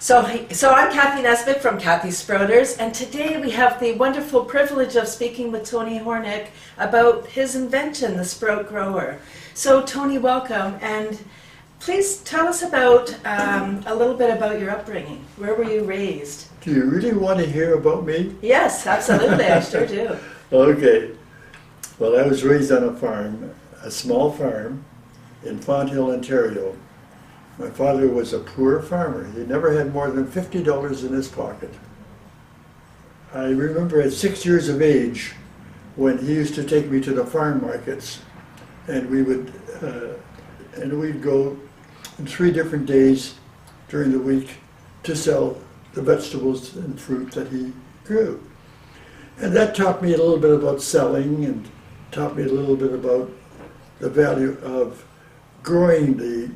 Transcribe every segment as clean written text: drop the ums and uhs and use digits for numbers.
So I'm Cathy Nesbitt from Cathy Sprouters, and today we have the wonderful privilege of speaking with Tony Hornick about his invention, the Sprout Grower. So Tony, welcome, and please tell us about a little bit about your upbringing. Where were you raised? Do you really want to hear about me? Yes, absolutely, I sure do. Okay. Well, I was raised on a farm, a small farm in Fonthill, Ontario. My father was a poor farmer. He never had more than $50 in his pocket. I remember at 6 years of age when he used to take me to the farm markets, and we'd go 3 different days during the week to sell the vegetables and fruit that he grew. And that taught me a little bit about selling and taught me a little bit about the value of growing the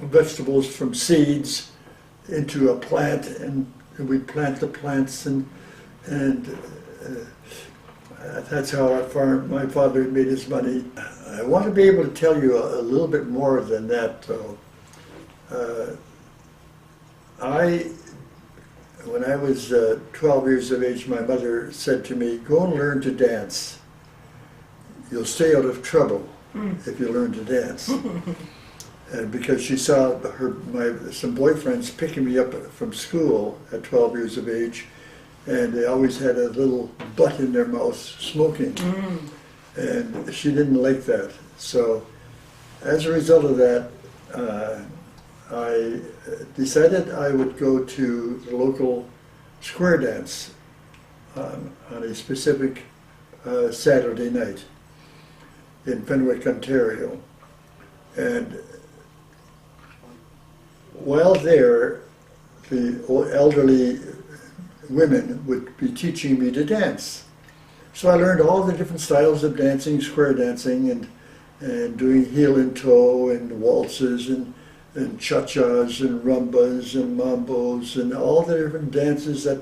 vegetables from seeds into a plant, and we'd plant the plants, and that's how my father made his money. I want to be able to tell you a little bit more than that, though. When I was 12 years of age, my mother said to me, "Go and learn to dance. You'll stay out of trouble if you learn to dance." And because she saw some boyfriends picking me up from school at 12 years of age, and they always had a little butt in their mouth smoking. And she didn't like that. So as a result of that, I decided I would go to the local square dance on a specific Saturday night in Fenwick, Ontario. And while there, the elderly women would be teaching me to dance. So I learned all the different styles of dancing, square dancing, and doing heel and toe, and waltzes, and cha-chas, and rumbas, and mambos, and all the different dances that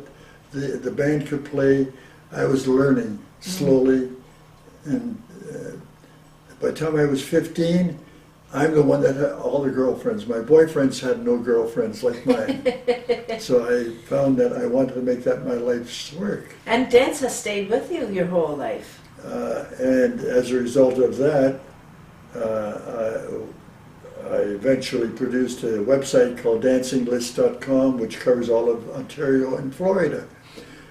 the band could play. I was learning slowly, and by the time I was 15, I'm the one that had all the girlfriends. My boyfriends had no girlfriends like mine. So I found that I wanted to make that my life's work. And dance has stayed with you your whole life. And as a result of that, I eventually produced a website called dancinglist.com, which covers all of Ontario and Florida.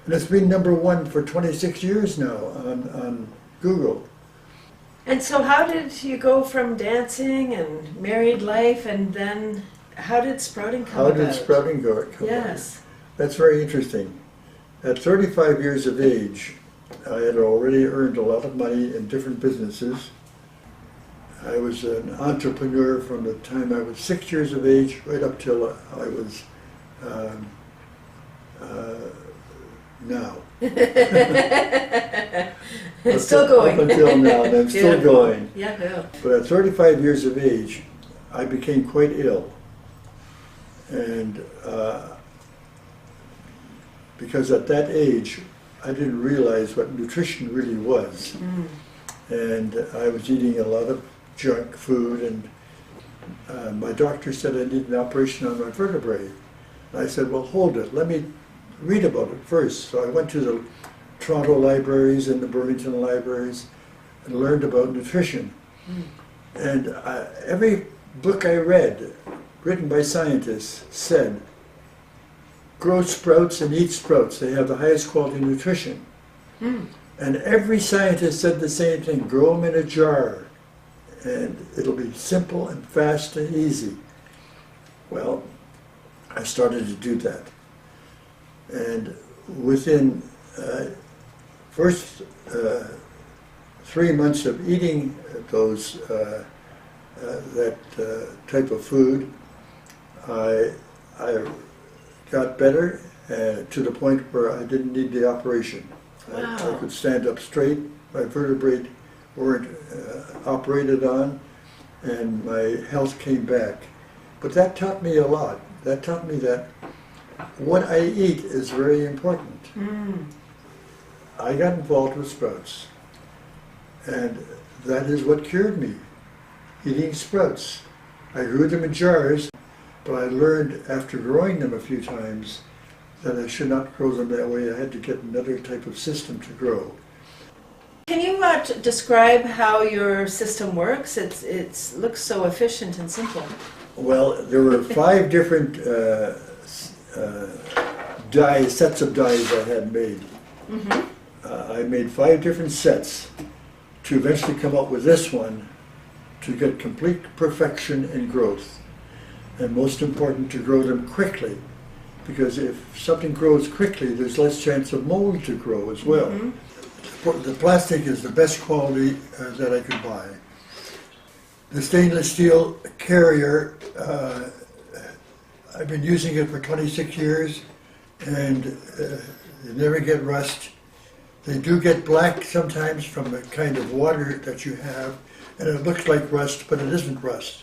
And it's been #1 for 26 years now on Google. And so how did you go from dancing and married life, and then how did sprouting come about? How did sprouting come about? Yes. That's very interesting. At 35 years of age, I had already earned a lot of money in different businesses. I was an entrepreneur from the time I was 6 years of age right up till I was now. Still going. Up until now, and I'm still going. Yeah. But at 35 years of age, I became quite ill. And because at that age, I didn't realize what nutrition really was. And I was eating a lot of junk food, and my doctor said I needed an operation on my vertebrae. And I said, well, hold it, let me read about it first. So I went to the Toronto libraries and the Burlington libraries and learned about nutrition. And every book I read, written by scientists, said, grow sprouts and eat sprouts. They have the highest quality nutrition. And every scientist said the same thing, grow them in a jar, and it'll be simple and fast and easy. Well, I started to do that. And within first 3 months of eating that type of food, I got better to the point where I didn't need the operation. Wow. I could stand up straight, my vertebrae weren't operated on, and my health came back. But that taught me a lot. That taught me that what I eat is very important. I got involved with sprouts, and that is what cured me, eating sprouts. I grew them in jars, But I learned after growing them a few times that I should not grow them that way. I had to get another type of system to grow. Can you describe how your system works? It looks so efficient and simple. Well, there were 5 different sets of dies I had made. I made 5 different sets to eventually come up with this one to get complete perfection in growth. And most important, to grow them quickly. Because if something grows quickly, there's less chance of mold to grow as well. The plastic is the best quality that I could buy. The stainless steel carrier, I've been using it for 26 years, and they never get rust. They do get black sometimes from the kind of water that you have, and it looks like rust, but it isn't rust.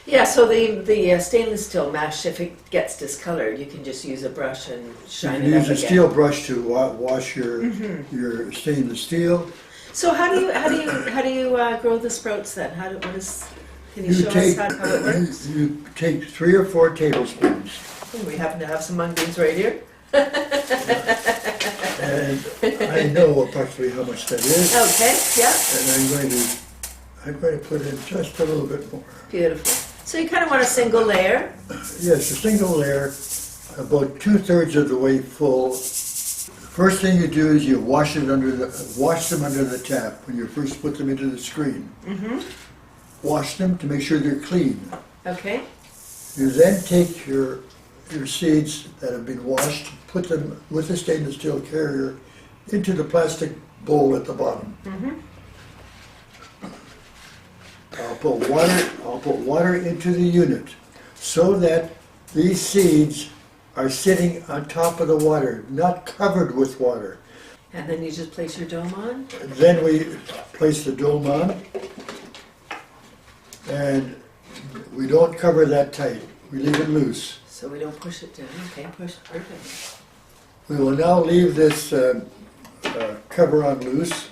Yeah, so the stainless steel mesh, if it gets discolored, you can just use a brush and shine it up again. You can use a steel brush to wash your stainless steel. So how do you grow the sprouts then? Can you show us how it works? You take 3 or 4 tablespoons. We happen to have some mung beans right here. And I know approximately how much that is. Okay, yeah. And I'm going to put in just a little bit more. Beautiful. So you kind of want a single layer? Yes, a single layer, about 2/3 of the way full. First thing you do is you wash them under the tap when you first put them into the screen. Wash them to make sure they're clean. Okay. You then take your seeds that have been washed, put them with the stainless steel carrier into the plastic bowl at the bottom. I'll put water into the unit so that these seeds are sitting on top of the water, not covered with water. And then you just place your dome on? Then we place the dome on, and we don't cover that tight. We leave it loose. So we don't push it down. Okay, push. Perfect. We will now leave this cover on loose,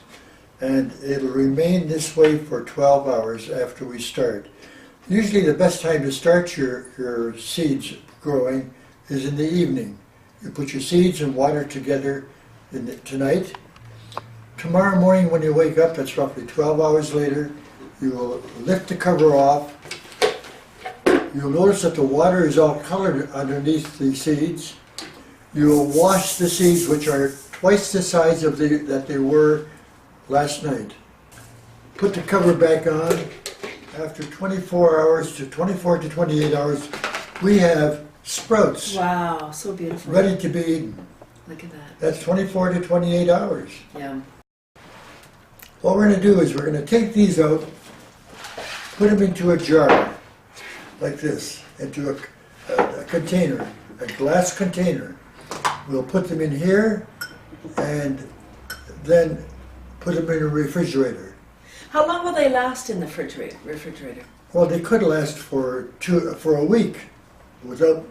and it'll remain this way for 12 hours after we start. Usually the best time to start your seeds growing is in the evening. You put your seeds and water together tonight. Tomorrow morning when you wake up, that's roughly 12 hours later, you will lift the cover off. You'll notice that the water is all colored underneath the seeds. You will wash the seeds, which are twice the size of that they were last night. Put the cover back on. After 24 to 28 hours, we have sprouts. Wow, so beautiful. Ready to be eaten. Look at that. That's 24 to 28 hours. Yeah. What we're going to do is we're going to take these out, put them into a jar, like this, into a container, a glass container. We'll put them in here and then put them in a refrigerator. How long will they last in the refrigerator? Well, they could last for a week without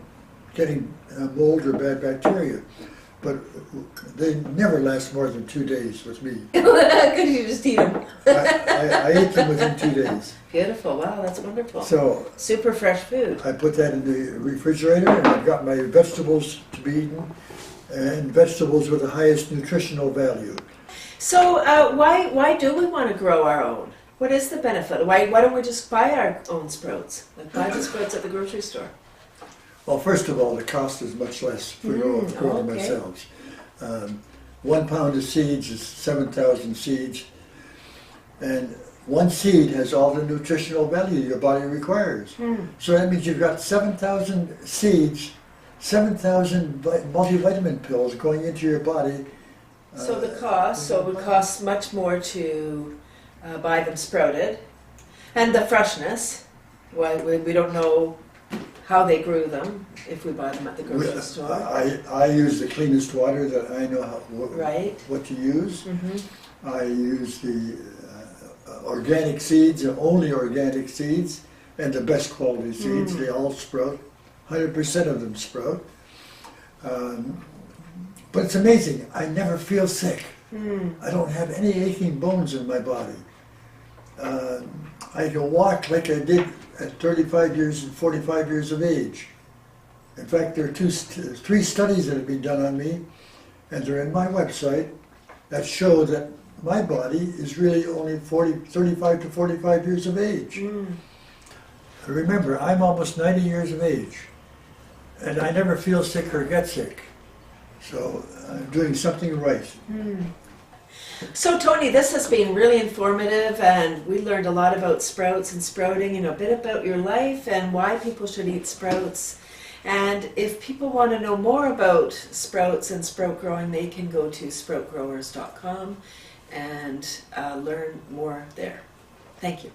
getting mold or bad bacteria, but they never last more than 2 days with me. Could you just eat them? I ate them within 2 days. Beautiful. Wow, that's wonderful. So super fresh food. I put that in the refrigerator, and I've got my vegetables to be eaten, and vegetables with the highest nutritional value. So why do we want to grow our own? What is the benefit? Why don't we just buy our own sprouts? Like buy the sprouts at the grocery store? Well, first of all, the cost is much less for growing ourselves. 1 pound of seeds is 7,000 seeds, and 1 seed has all the nutritional value your body requires. So that means you've got 7,000 seeds, 7,000 multivitamin pills going into your body. So it would cost much more to buy them sprouted, and the freshness. We don't know how they grew them if we buy them at the grocery store. I use the cleanest water that I know what to use. I use the organic seeds, only organic seeds, and the best quality seeds. They all sprout. 100% of them sprout. But it's amazing. I never feel sick. I don't have any aching bones in my body. I can walk like I did at 35 years and 45 years of age. In fact, there are three studies that have been done on me, and they're in my website, that show that my body is really only 35 to 45 years of age. Remember, I'm almost 90 years of age, and I never feel sick or get sick. So I'm doing something right. So Tony, this has been really informative, and we learned a lot about sprouts and sprouting, you know, a bit about your life and why people should eat sprouts. And if people want to know more about sprouts and sprout growing, they can go to sproutgrowers.com and learn more there. Thank you.